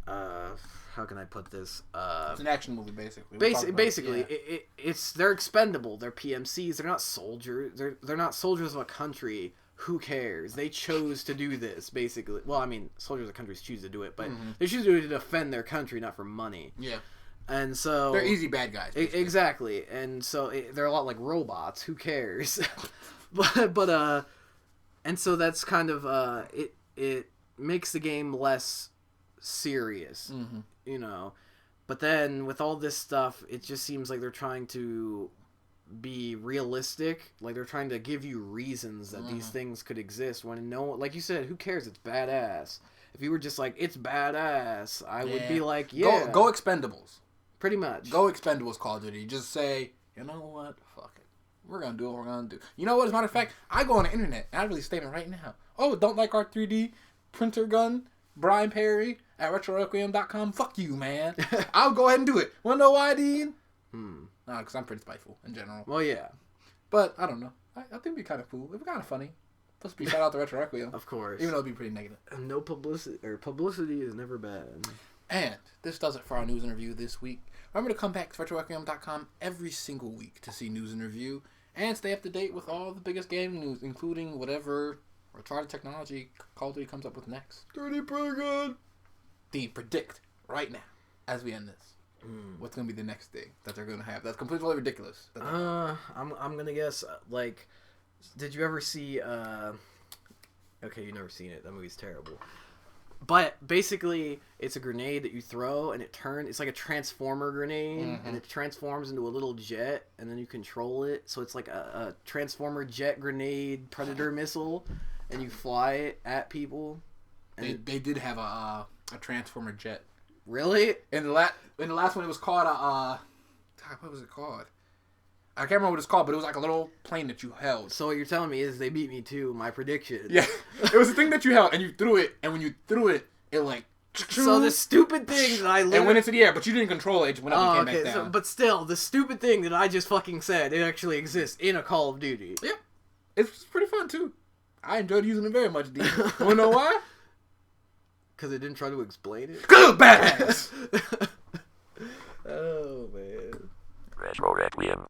how can I put this? It's an action movie, basically. Basically, they're expendable. They're PMCs. They're not soldiers. They're not soldiers of a country. Who cares? They chose to do this, basically. Well, I mean, soldiers of countries choose to do it, but they choose to do it to defend their country, not for money. Yeah. And so... They're easy bad guys. Exactly. And so they're a lot like robots. Who cares? And so that's kind of... It makes the game less serious. But then with all this stuff, it just seems like they're trying to be realistic. Like they're trying to give you reasons that these things could exist when like you said, who cares? It's badass. If you were just like, it's badass, I would be like, yeah. Go Expendables. Pretty much. Go Expendables Call of Duty. Just say, you know what? Fuck it. We're going to do what we're going to do. You know what? As a matter of fact, I go on the internet and I release a statement right now. Oh, don't like our 3D printer gun? Brian Perry at RetroRequiem.com. Fuck you, man. I'll go ahead and do it. Wanna know why, Dean? Nah, because I'm pretty spiteful in general. Well, yeah. But, I don't know. I think it'd be kind of cool. It'd be kind of funny. Let's be shout out to Retro Requiem. Of course. Even though it'd be pretty negative. No publicity, or publicity is never bad. And this does it for our news and review this week. Remember to come back to RetroRequiem.com every single week to see news and review and stay up to date with all the biggest game news, including whatever retarded technology Call of Duty comes up with next. 3D printer gun! Dean, predict right now, as we end this, what's going to be the next thing that they're going to have. That's completely ridiculous. I'm going to guess, did you ever see, okay, you've never seen it. That movie's terrible. But basically, it's a grenade that you throw, and it's like a transformer grenade, and it transforms into a little jet, and then you control it. So it's like a transformer jet grenade predator missile, and you fly it at people. And they did have a transformer jet. Really? In the last one, it was called what was it called? I can't remember what it's called, but it was like a little plane that you held. So what you're telling me is they beat me to my prediction. Yeah. It was a thing that you held, and you threw it, and when you threw it, it like... So the stupid thing that I literally... It went into the air, but you didn't control it. It went up and came back down. So, but still, the stupid thing that I just fucking said, it actually exists in a Call of Duty. Yep. It's pretty fun, too. I enjoyed using it very much, D. You wanna know why? Because it didn't try to explain it? Because it was badass! Oh, man. Retro Requiem.